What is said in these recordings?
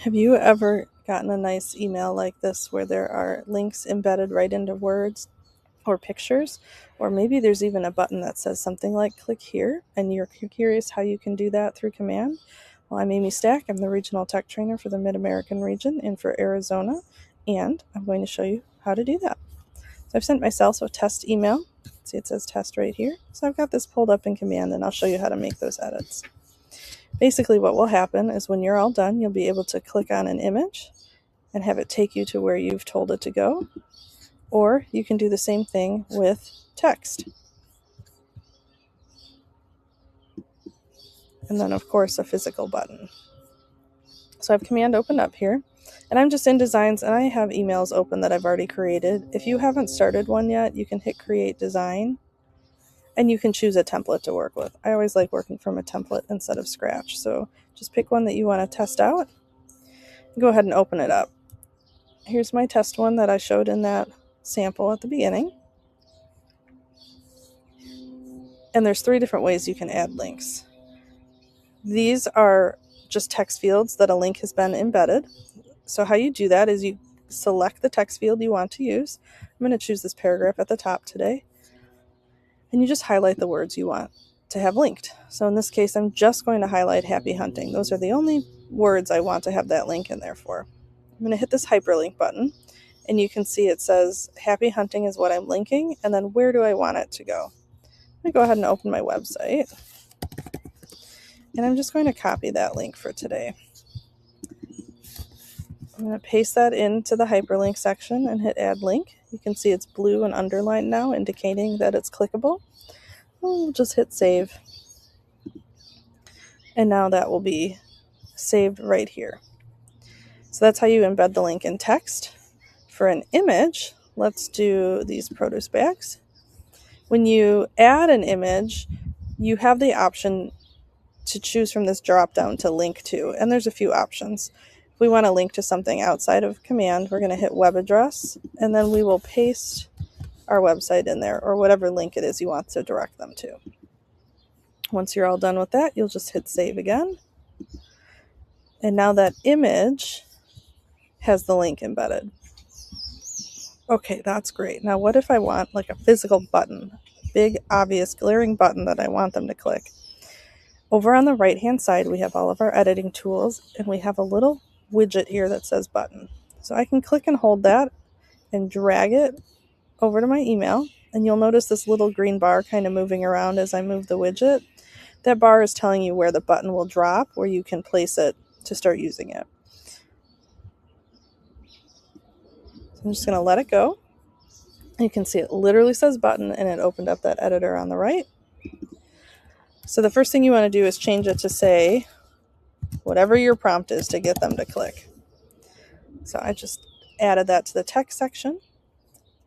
Have you ever gotten a nice email like this where there are links embedded right into words or pictures? Or maybe there's even a button that says something like click here, and you're curious how you can do that through command? Well, I'm Amy Stack. I'm the Regional Tech Trainer for the Mid-American region and for Arizona, and I'm going to show you how to do that. So I've sent myself a test email. See, it says test right here. So I've got this pulled up in command, and I'll show you how to make those edits. Basically, what will happen is when you're all done, you'll be able to click on an image and have it take you to where you've told it to go. Or you can do the same thing with text. And then, of course, a physical button. So I have command opened up here, and I'm just in designs, and I have emails open that I've already created. If you haven't started one yet, you can hit create design, and you can choose a template to work with. I always like working from a template instead of scratch. So just pick one that you want to test out. Go ahead and open it up. Here's my test one that I showed in that sample at the beginning. And there's 3 different ways you can add links. These are just text fields that a link has been embedded. So how you do that is you select the text field you want to use. I'm going to choose this paragraph at the top today. And you just highlight the words you want to have linked. So in this case, I'm just going to highlight happy hunting. Those are the only words I want to have that link in there for. I'm going to hit this hyperlink button, and you can see it says happy hunting is what I'm linking, and then where do I want it to go? I'm going to go ahead and open my website, and I'm just going to copy that link for today. I'm going to paste that into the hyperlink section and hit add link. You can see it's blue and underlined now, indicating that it's clickable. We'll just hit save. And now that will be saved right here. So that's how you embed the link in text. For an image, let's do these produce bags. When you add an image, you have the option to choose from this drop down to link to, and there's a few options. If we want to link to something outside of command, we're going to hit web address, and then we will paste our website in there, or whatever link it is you want to direct them to. Once you're all done with that, you'll just hit save again. And now that image has the link embedded. Okay, that's great. Now what if I want like a physical button, big, obvious, glaring button that I want them to click? Over on the right-hand side, we have all of our editing tools, and we have a little widget here that says button. So I can click and hold that and drag it over to my email, and you'll notice this little green bar kind of moving around as I move the widget. That bar is telling you where the button will drop, where you can place it to start using it. So I'm just going to let it go. You can see it literally says button, and it opened up that editor on the right. So the first thing you want to do is change it to say whatever your prompt is to get them to click. So I just added that to the text section.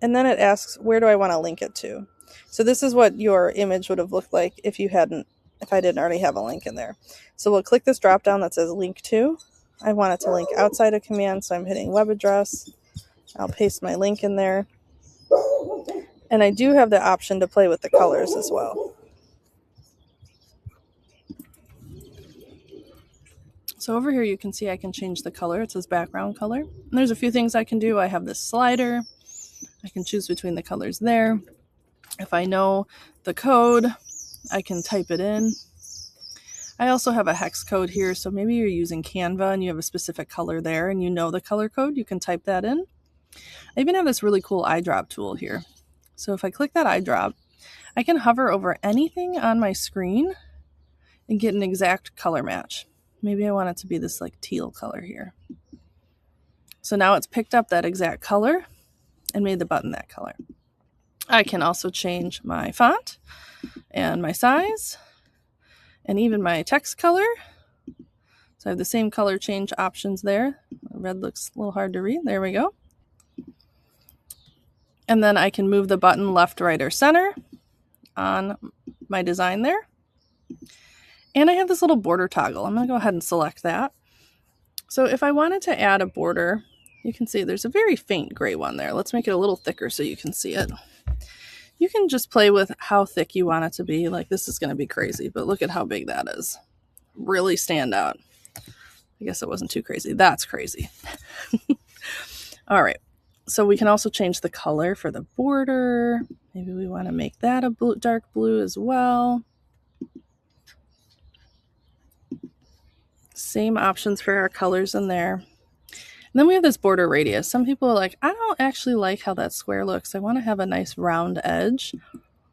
And then it asks, where do I want to link it to? So this is what your image would have looked like if I didn't already have a link in there. So we'll click this drop down that says link to. I want it to link outside of command, so I'm hitting web address. I'll paste my link in there. And I do have the option to play with the colors as well. So over here you can see I can change the color. It says background color. And there's a few things I can do. I have this slider. I can choose between the colors there. If I know the code, I can type it in. I also have a hex code here, so maybe you're using Canva and you have a specific color there and you know the color code, you can type that in. I even have this really cool eyedrop tool here. So if I click that eyedrop, I can hover over anything on my screen and get an exact color match. Maybe I want it to be this like teal color here. So now it's picked up that exact color and made the button that color. I can also change my font and my size and even my text color. So I have the same color change options there. Red looks a little hard to read. There we go. And then I can move the button left, right, or center on my design there. And I have this little border toggle. I'm going to go ahead and select that. So if I wanted to add a border, you can see there's a very faint gray one there. Let's make it a little thicker so you can see it. You can just play with how thick you want it to be. Like this is going to be crazy, but look at how big that is. Really stand out. I guess it wasn't too crazy. That's crazy. All right. So we can also change the color for the border. Maybe we want to make that a dark blue as well. Same options for our colors in there. And then we have this border radius. Some people are like, I don't actually like how that square looks. I want to have a nice round edge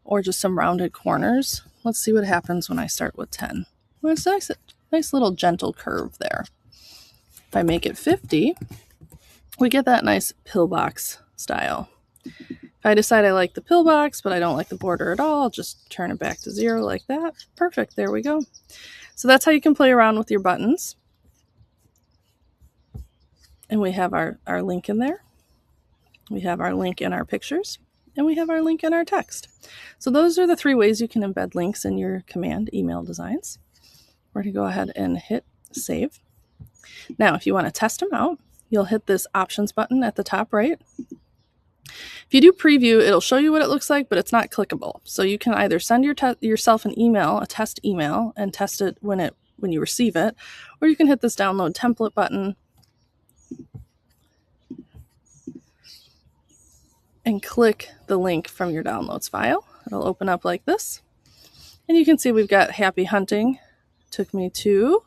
or just some rounded corners. Let's see what happens when I start with 10. Well, it's a nice little gentle curve there. If I make it 50, we get that nice pillbox style. If I decide I like the pillbox, but I don't like the border at all, I'll just turn it back to 0 like that. Perfect, there we go. So that's how you can play around with your buttons. And we have our link in there. We have our link in our pictures. And we have our link in our text. So those are the 3 ways you can embed links in your command email designs. We're going to go ahead and hit save. Now, if you want to test them out, you'll hit this options button at the top right. If you do preview, it'll show you what it looks like, but it's not clickable. So you can either send yourself an email, a test email, and test it when you receive it, or you can hit this download template button and click the link from your downloads file. It'll open up like this. And you can see we've got Happy Hunting. Took me to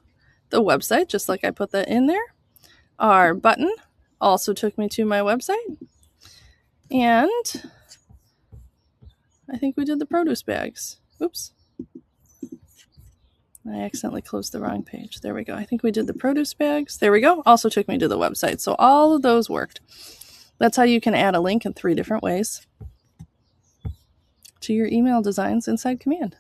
the website, just like I put that in there. Our button also took me to my website. And I think we did the produce bags. Oops. I accidentally closed the wrong page. There we go. I think we did the produce bags. There we go. Also took me to the website. So all of those worked. That's how you can add a link in 3 different ways to your email designs inside Command.